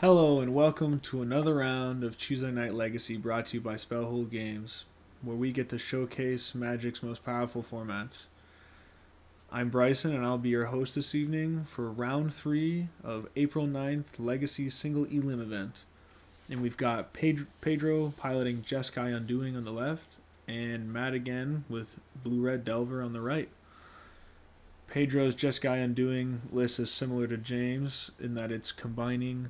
Hello and welcome to another round of Tuesday Night Legacy brought to you by Spellhold Games, where we get to showcase Magic's most powerful formats. I'm Bryson and I'll be your host this evening for round 3 of April 9th Legacy Single Elim event. And we've got Pedro piloting Jeskai Undoing on the left, and Matt again with Blue-Red Delver on the right. Pedro's Jeskai Undoing list is similar to James in that it's combining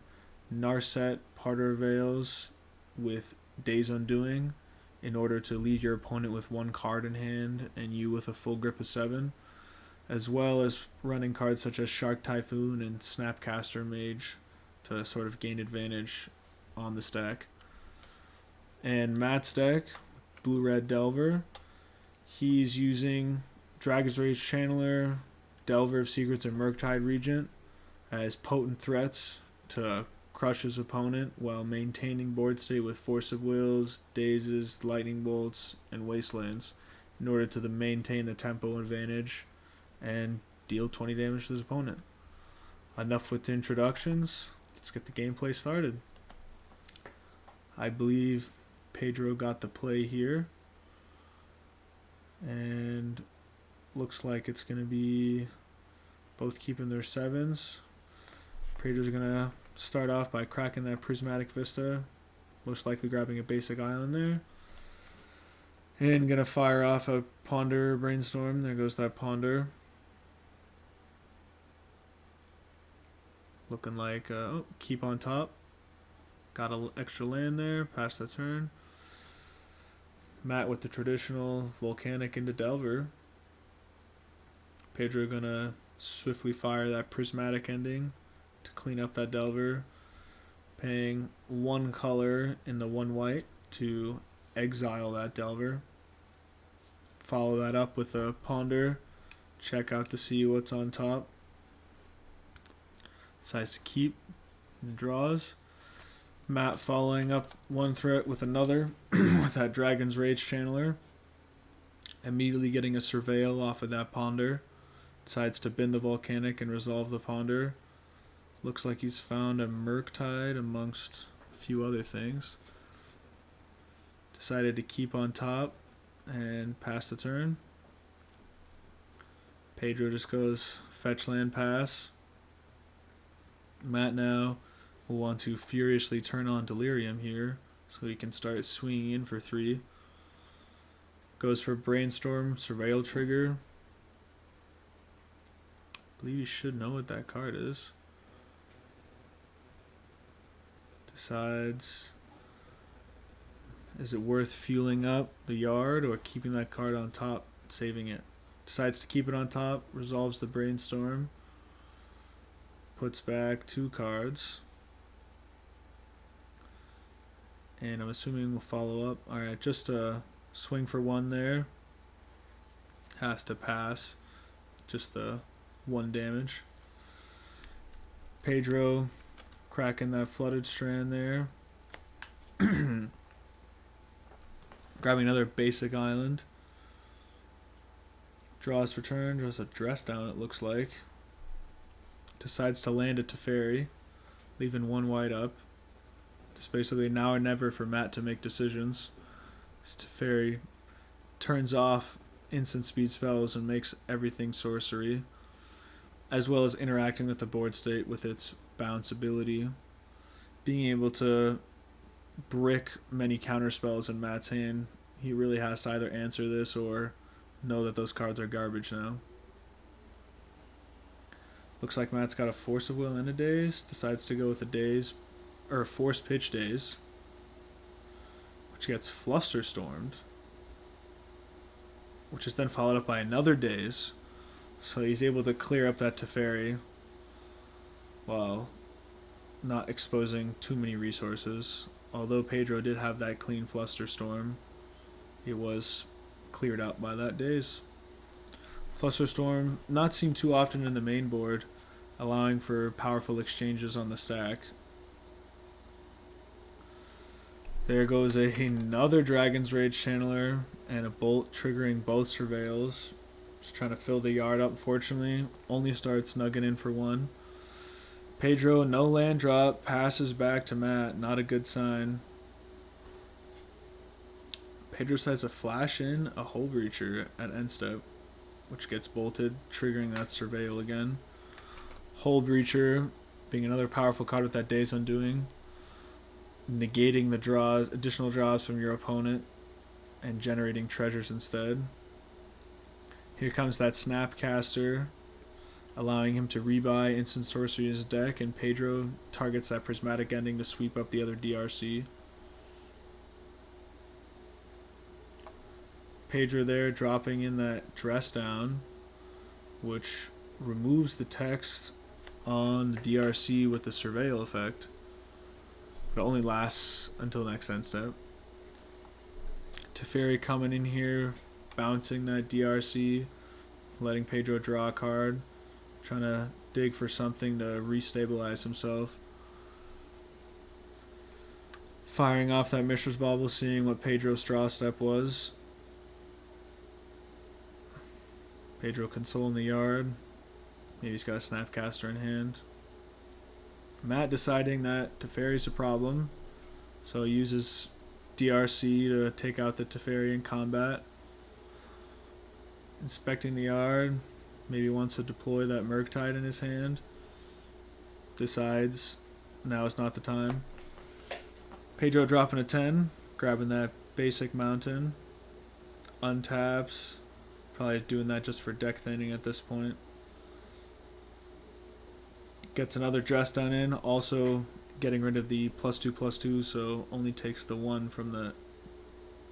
Narset Parter Veils with Days Undoing in order to leave your opponent with one card in hand and you with a full grip of 7, as well as running cards such as Shark Typhoon and Snapcaster Mage to sort of gain advantage on the stack. And Matt's deck, Blue-Red Delver, he's using Dragon's Rage Channeler, Delver of Secrets, and Murktide Regent as potent threats to crush his opponent while maintaining board state with Force of Wills, Dazes, Lightning Bolts, and Wastelands in order to maintain the tempo advantage and deal 20 damage to his opponent. Enough with the introductions. Let's get the gameplay started. I believe Pedro got the play here. And looks like it's going to be both keeping their 7s. Pedro's going to start off by cracking that Prismatic Vista, most likely grabbing a basic island there. And going to fire off a Ponder Brainstorm. There goes that Ponder. Looking like keep on top. Got an extra land there, pass the turn. Matt with the traditional Volcanic into Delver. Pedro gonna swiftly fire that Prismatic ending to clean up that Delver, paying 1 color in the 1 white to exile that Delver. Follow that up with a Ponder, check out to see what's on top. Decides to keep and draws. Matt following up one threat with another with that Dragon's Rage Channeler. Immediately getting a Surveil off of that Ponder. Decides to bin the Volcanic and resolve the Ponder. Looks like he's found a Murktide amongst a few other things. Decided to keep on top and pass the turn. Pedro just goes fetch land, pass. Matt now will want to furiously turn on Delirium here so he can start swinging in for 3. Goes for Brainstorm, Surveil trigger. I believe you should know what that card is. Decides, is it worth fueling up the yard or keeping that card on top, saving it? Decides to keep it on top, resolves the Brainstorm. Puts back 2 cards. And I'm assuming we'll follow up. Alright, just a swing for 1 there. Has to pass. Just the 1 damage. Pedro cracking that Flooded Strand there. Grabbing another basic island. Draws for turn. Draws a Dress Down, it looks like. Decides to land it to Teferi, leaving 1 white up. It's basically now or never for Matt to make decisions. Teferi turns off instant speed spells and makes everything sorcery, as well as interacting with the board state with its bounce ability. Being able to brick many counter spells in Matt's hand, he really has to either answer this or know that those cards are garbage now. Looks like Matt's got a Force of Will and a Daze. Decides to go with a Daze, or a Force Pitch Daze, which gets Flusterstormed, which is then followed up by another Daze. So he's able to clear up that Teferi while not exposing too many resources. Although Pedro did have that clean Flusterstorm, it was cleared out by that Daze. Flusterstorm not seen too often in the main board, allowing for powerful exchanges on the stack. There goes another Dragon's Rage Channeler and a Bolt triggering both Surveils. Just trying to fill the yard up, fortunately. Only starts nugging in for 1. Pedro, no land drop, passes back to Matt. Not a good sign. Pedro decides to flash in a Hull Breacher at end step, which gets bolted, triggering that Surveil again. Hull Breacher being another powerful card with that Days Undoing, negating the draws, additional draws from your opponent, and generating treasures instead. Here comes that Snapcaster, allowing him to rebuy instant sorcery in his deck, and Pedro targets that Prismatic Ending to sweep up the other DRC. Pedro there dropping in that Dress Down, which removes the text on the DRC with the Surveil effect, but only lasts until next end step. Teferi coming in here, bouncing that DRC, letting Pedro draw a card, trying to dig for something to restabilize himself. Firing off that Mishra's Bauble, seeing what Pedro's draw step was. Pedro Console in the yard. Maybe he's got a Snapcaster in hand. Matt deciding that Teferi's a problem, so he uses DRC to take out the Teferi in combat. Inspecting the yard. Maybe wants to deploy that Murktide in his hand. Decides now is not the time. Pedro dropping a 10, grabbing that basic mountain. Untaps. Probably doing that just for deck thinning at this point. Gets another Dress Down in, also getting rid of the +2/+2, so only takes the 1 from the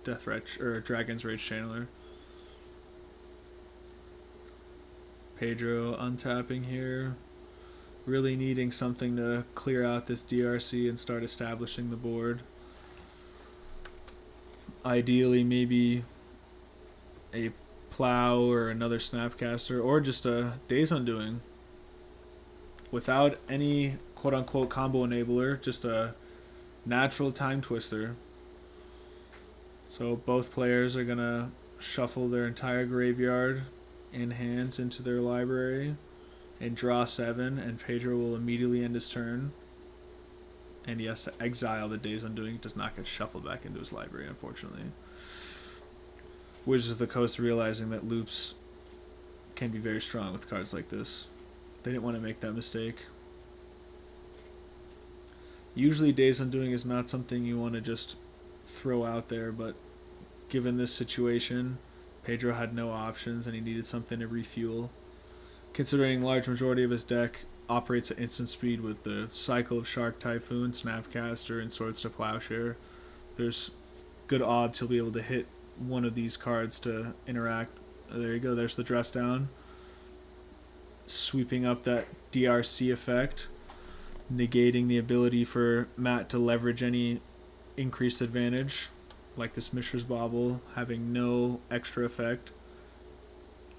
Death Wretch or Dragon's Rage Channeler. Pedro untapping here, really needing something to clear out this DRC and start establishing the board. Ideally, maybe a Plow or another Snapcaster, or just a Days Undoing without any quote-unquote combo enabler, just a natural Time Twister. So both players are going to shuffle their entire graveyard in hands into their library and draw 7, and Pedro will immediately end his turn. And he has to exile the Days Undoing. It does not get shuffled back into his library, unfortunately. Wizards of the Coast realizing that loops can be very strong with cards like this. They didn't want to make that mistake. Usually Days Undoing is not something you want to just throw out there, but given this situation, Pedro had no options and he needed something to refuel. Considering large majority of his deck operates at instant speed with the cycle of Shark Typhoon, Snapcaster, and Swords to Plowshare, there's good odds he'll be able to hit one of these cards to interact. There you go, there's the Dress Down. Sweeping up that DRC effect, negating the ability for Matt to leverage any increased advantage, like this Mishra's Bauble having no extra effect,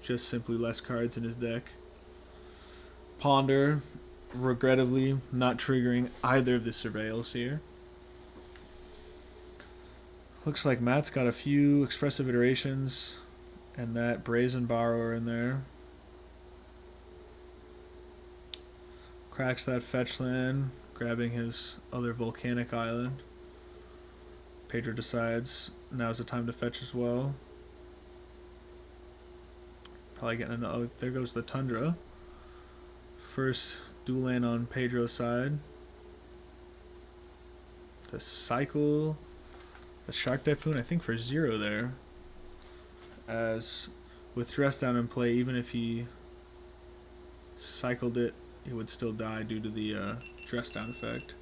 just simply less cards in his deck. Ponder, regrettably not triggering either of the Surveils here. Looks like Matt's got a few expressive iterations and that Brazen Borrower in there. Cracks that fetch land, grabbing his other volcanic island. Pedro decides now's the time to fetch as well. Probably getting another. Oh, there goes the Tundra. First dual land on Pedro's side. The cycle. The Shark Typhoon, I think, for 0 there. As with Dress Down in play, even if he cycled it, he would still die due to the Dress Down effect.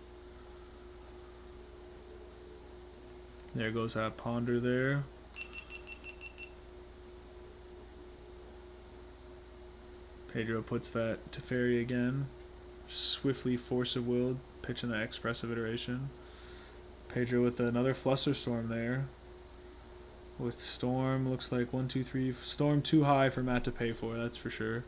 There goes that Ponder there. Pedro puts that Teferi again. Swiftly Force of Will, pitching that expressive iteration. Pedro with another Flusterstorm there. With Storm, looks like 1, 2, 3. Storm too high for Matt to pay for, that's for sure.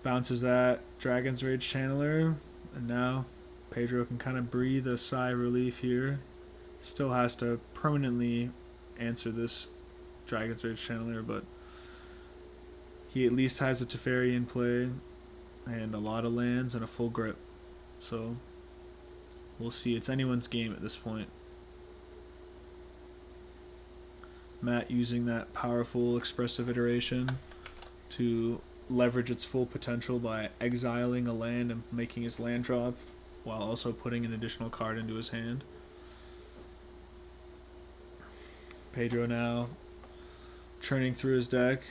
Bounces that Dragon's Rage Channeler. And now Pedro can kind of breathe a sigh of relief here. Still has to permanently answer this Dragon's Rage Channeler, but he at least has a Teferi in play. and a lot of lands and a full grip. So we'll see. It's anyone's game at this point. Matt using that powerful expressive iteration to leverage its full potential by exiling a land and making his land drop while also putting an additional card into his hand. Pedro now churning through his deck,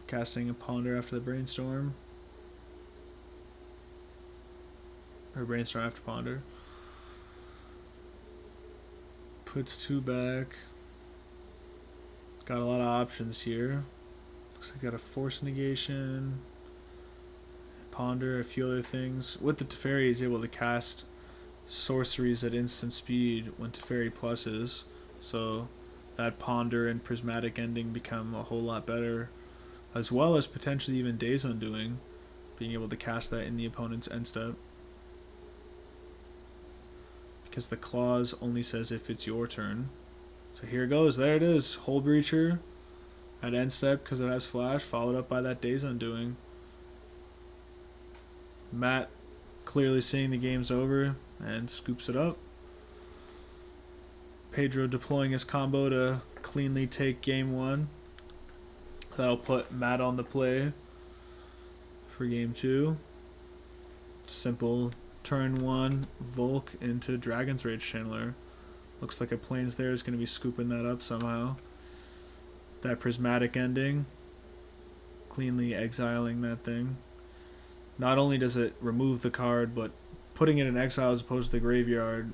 casting a Ponder after the Brainstorm. Or Brainstorm after Ponder. Puts 2 back. Got a lot of options here. Looks like got a Force Negation, Ponder, a few other things. With the Teferi, he's able to cast sorceries at instant speed when Teferi pluses. So that Ponder and Prismatic Ending become a whole lot better. As well as potentially even Days Undoing, being able to cast that in the opponent's end step. Because the clause only says if it's your turn. So here it goes. There it is. Hull Breacher at end step because it has flash, followed up by that Days Undoing. Matt clearly seeing the game's over and scoops it up. Pedro deploying his combo to cleanly take game 1. That'll put Matt on the play for game 2. Simple turn 1 Volk into Dragon's Rage Channeler. Looks like a Plains there is going to be scooping that up somehow. That Prismatic Ending, cleanly exiling that thing. Not only does it remove the card, but putting it in exile as opposed to the graveyard,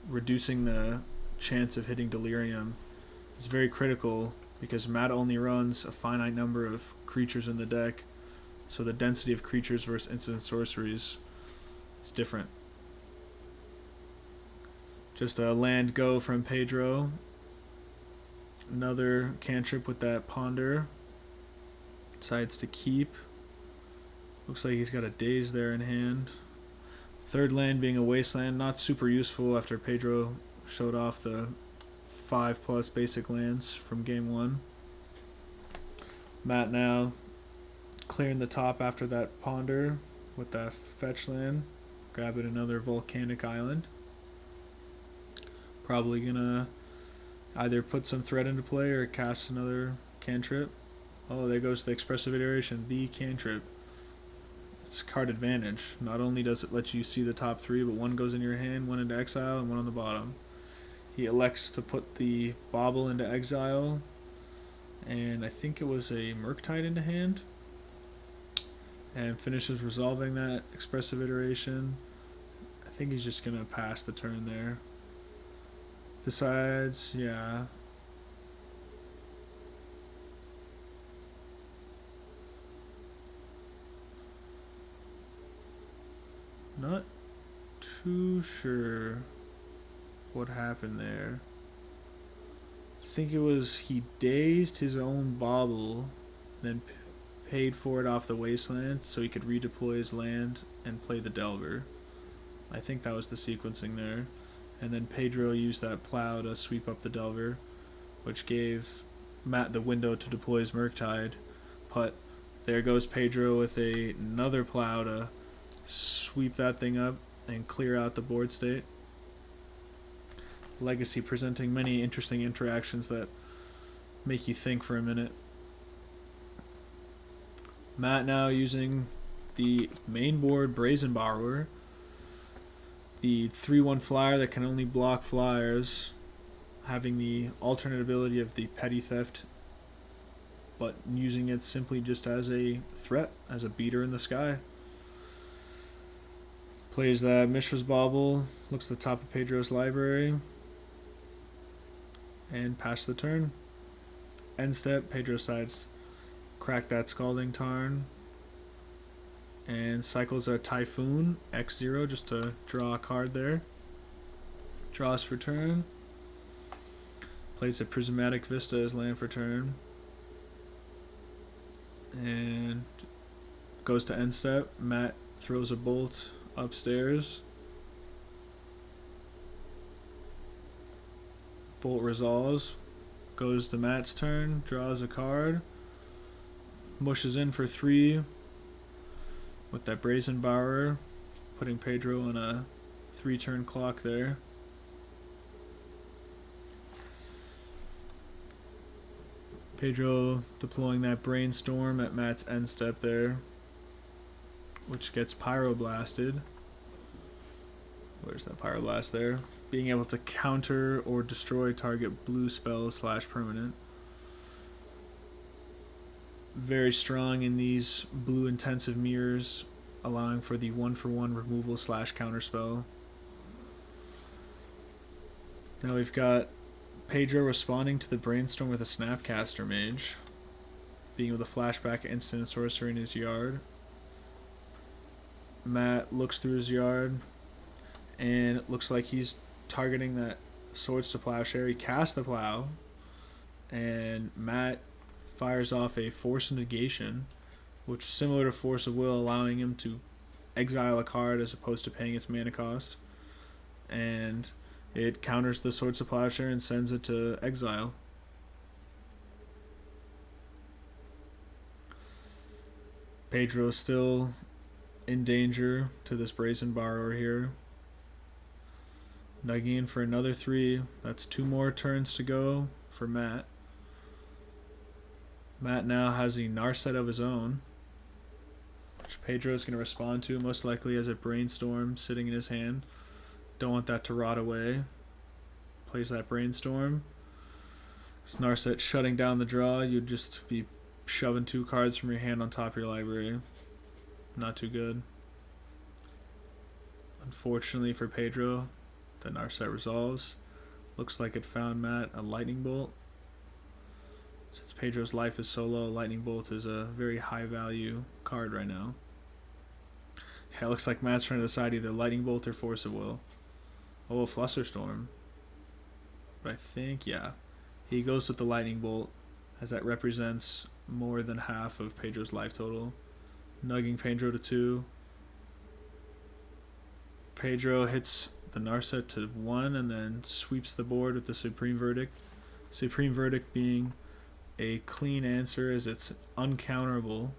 reducing the chance of hitting Delirium, is very critical because Matt only runs a finite number of creatures in the deck, so the density of creatures versus instant sorceries is different. Just a land go from Pedro. Another cantrip with that Ponder. Decides to keep. Looks like he's got a Daze there in hand. Third land being a Wasteland. Not super useful after Pedro showed off the 5+ basic lands from game 1. Matt now clearing the top after that Ponder with that fetch land. Grabbing another Volcanic Island. Probably gonna either put some threat into play or cast another cantrip. Oh, there goes the expressive iteration, the cantrip. It's card advantage. Not only does it let you see the top 3, but one goes in your hand, one into exile, and one on the bottom. He elects to put the Bauble into exile, and I think it was a Murktide into hand, and finishes resolving that expressive iteration. I think he's just gonna pass the turn there. Decides, yeah. Not too sure what happened there. I think it was he dazed his own Bauble, then paid for it off the Wasteland so he could redeploy his land and play the Delver. I think that was the sequencing there. And then Pedro used that plow to sweep up the Delver, which gave Matt the window to deploy his Murktide. But there goes Pedro with another plow to sweep that thing up and clear out the board state. Legacy presenting many interesting interactions that make you think for a minute. Matt now using the main board Brazen Borrower, the 3/1 flyer that can only block flyers, having the alternate ability of the Petty Theft, but using it simply just as a threat, as a beater in the sky. Plays that Mishra's Bauble, looks at the top of Pedro's library, and pass the turn. End step, Pedro decides crack that Scalding Tarn, and cycles a Typhoon X0 just to draw a card there. Draws for turn. Plays a Prismatic Vista as land for turn. And goes to end step. Matt throws a bolt upstairs. Bolt resolves. Goes to Matt's turn. Draws a card. Mushes in for 3. with that Brazen Borrower, putting Pedro on a 3-turn clock there. Pedro deploying that Brainstorm at Matt's end step there, which gets Pyroblasted. Where's that Pyroblast there? Being able to counter or destroy target blue spell / permanent. Very strong in these blue intensive mirrors, allowing for the 1-for-1 removal / counter spell. Now we've got Pedro responding to the Brainstorm with a Snapcaster Mage, being able to flashback instant sorcery in his yard. Matt looks through his yard, and it looks like he's targeting that Swords to Plowshare. He casts the Plow, and Matt fires off a Force of Negation, which is similar to Force of Will, allowing him to exile a card as opposed to paying its mana cost. And it counters the Swords to Plowshare and sends it to exile. Pedro's still in danger to this Brazen Borrower here. Nugging in for another 3. That's 2 more turns to go for Matt. Matt now has a Narset of his own, which Pedro's going to respond to, most likely as a Brainstorm sitting in his hand. Don't want that to rot away. Plays that Brainstorm. This Narset shutting down the draw. You'd just be shoving 2 cards from your hand on top of your library. Not too good. Unfortunately for Pedro, the Narset resolves. Looks like it found Matt a Lightning Bolt. Since Pedro's life is so low, Lightning Bolt is a very high value card right now. Yeah, it looks like Matt's trying to decide either Lightning Bolt or Force of Will. Oh, Flusterstorm. But I think, yeah, he goes with the Lightning Bolt, as that represents more than half of Pedro's life total. Nugging Pedro to 2. Pedro hits the Narset to 1 and then sweeps the board with the Supreme Verdict. Supreme Verdict being a clean answer as it's uncounterable.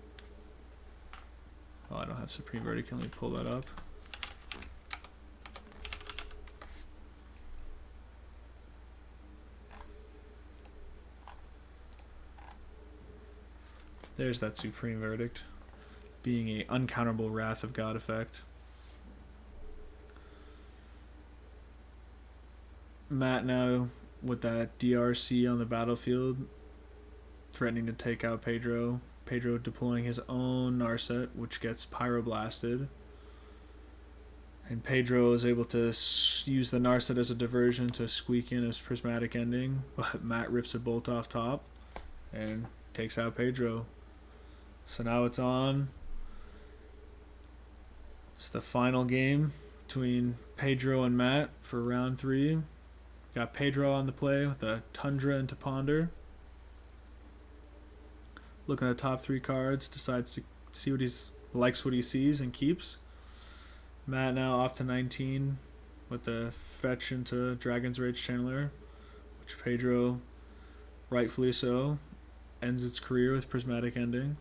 Oh, I don't have Supreme Verdict. Let me pull that up. There's that Supreme Verdict, being a uncounterable Wrath of God effect. Matt now with that DRC on the battlefield, threatening to take out Pedro. Pedro deploying his own Narset, which gets Pyroblasted. And Pedro is able to use the Narset as a diversion to squeak in his Prismatic Ending, but Matt rips a bolt off top and takes out Pedro. So now it's on. It's the final game between Pedro and Matt for round 3. Got Pedro on the play with a Tundra into Ponder. Looking at the top 3 cards, decides to see what likes what he sees and keeps. Matt now off to 19 with the fetch into Dragon's Rage Channeler, which Pedro, rightfully so, ends its career with Prismatic Ending.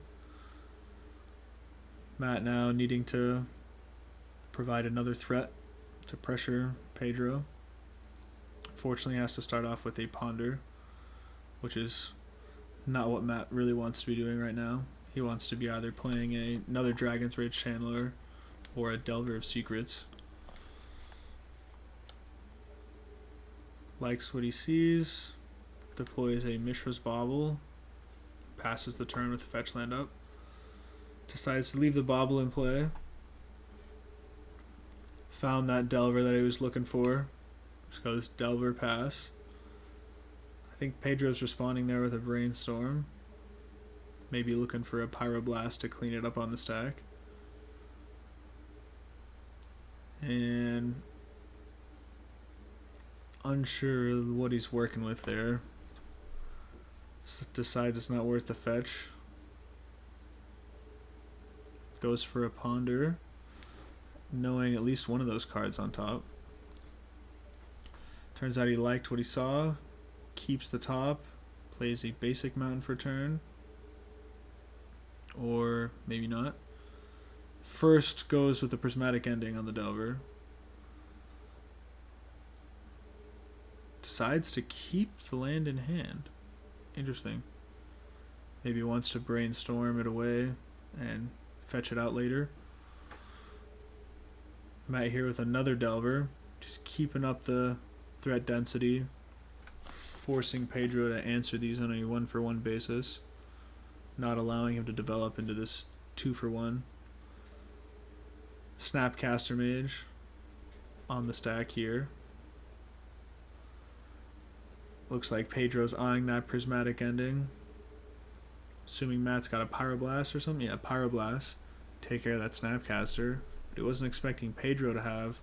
Matt now needing to provide another threat to pressure Pedro. Fortunately, has to start off with a Ponder, which is not what Matt really wants to be doing right now. He wants to be either playing another Dragon's Rage Channeler or a Delver of Secrets. Likes what he sees, deploys a Mishra's Bauble, passes the turn with the fetch land up, decides to leave the Bauble in play, found that Delver that he was looking for, just goes Delver pass. I think Pedro's responding there with a Brainstorm, maybe looking for a Pyroblast to clean it up on the stack. And unsure what he's working with there. Decides it's not worth the fetch. Goes for a Ponder, knowing at least one of those cards on top. Turns out he liked what he saw, keeps the top, plays a basic mountain for turn, or maybe not. First goes with the prismatic ending on the Delver. Decides to keep the land in hand. Interesting. Maybe wants to brainstorm it away and fetch it out later. Matt here with another Delver. Just keeping up the threat density. Forcing Pedro to answer these on a 1-for-1 basis. Not allowing him to develop into this 2-for-1. Snapcaster Mage on the stack here. Looks like Pedro's eyeing that prismatic ending. Assuming Matt's got a Pyroblast or something. Yeah, Pyroblast. Take care of that Snapcaster. But he wasn't expecting Pedro to have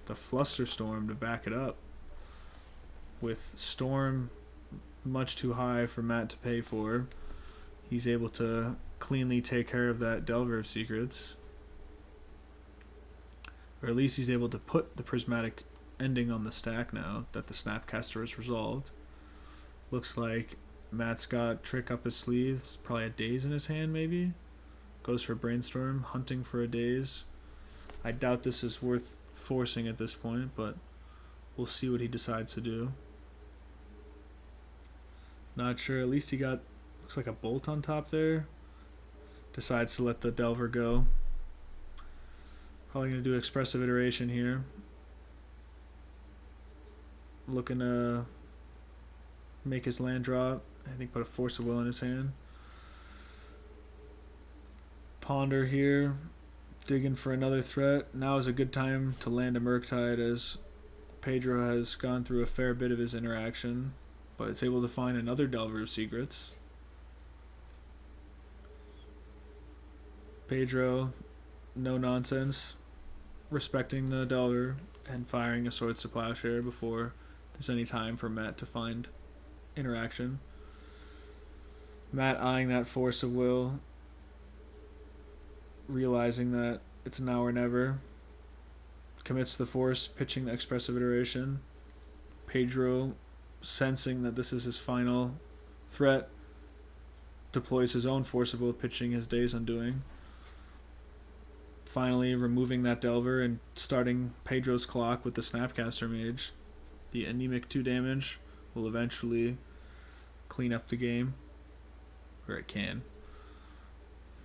the Flusterstorm to back it up. With Storm much too high for Matt to pay for, he's able to cleanly take care of that Delver of Secrets. Or at least he's able to put the prismatic ending on the stack now that the Snapcaster is resolved. Looks like Matt's got Trick up his sleeves, probably a Daze in his hand maybe. Goes for Brainstorm, hunting for a Daze. I doubt this is worth forcing at this point, but we'll see what he decides to do. Not sure, at least he got, looks like a Bolt on top there. Decides to let the Delver go. Probably going to do Expressive Iteration here. Looking to make his land drop. I think put a Force of Will in his hand. Ponder here. Digging for another threat. Now is a good time to land a Murktide as Pedro has gone through a fair bit of his interaction, but it's able to find another Delver of Secrets. Pedro, no nonsense, respecting the Delver and firing a Swords to Plowshare before there's any time for Matt to find interaction. Matt eyeing that Force of Will, realizing that it's now or never. Commits the Force, pitching the Expressive Iteration. Pedro, sensing that this is his final threat, deploys his own Force of Will, pitching his Days Undoing. Finally removing that Delver and starting Pedro's clock with the Snapcaster Mage. The anemic 2 damage will eventually clean up the game, or it can.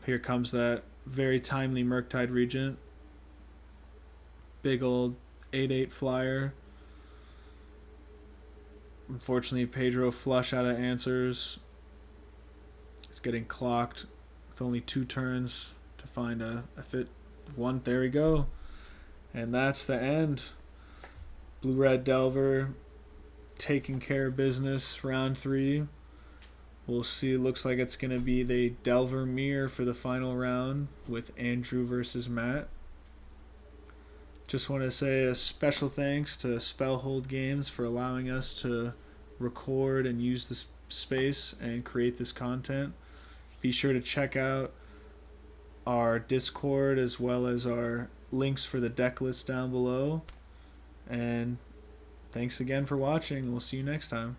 Here comes that very timely Murktide Regent. Big old 8/8 flyer. Unfortunately, Pedro flush out of answers. It's getting clocked with only 2 turns to find a fit one. There we go. And that's the end. Blue-Red Delver taking care of business round 3. We'll see. It looks like it's going to be the Delver Mirror for the final round with Andrew versus Matt. Just want to say a special thanks to Spellhold Games for allowing us to record and use this space and create this content. Be sure to check out our Discord as well as our links for the deck list down below. And thanks again for watching. We'll see you next time.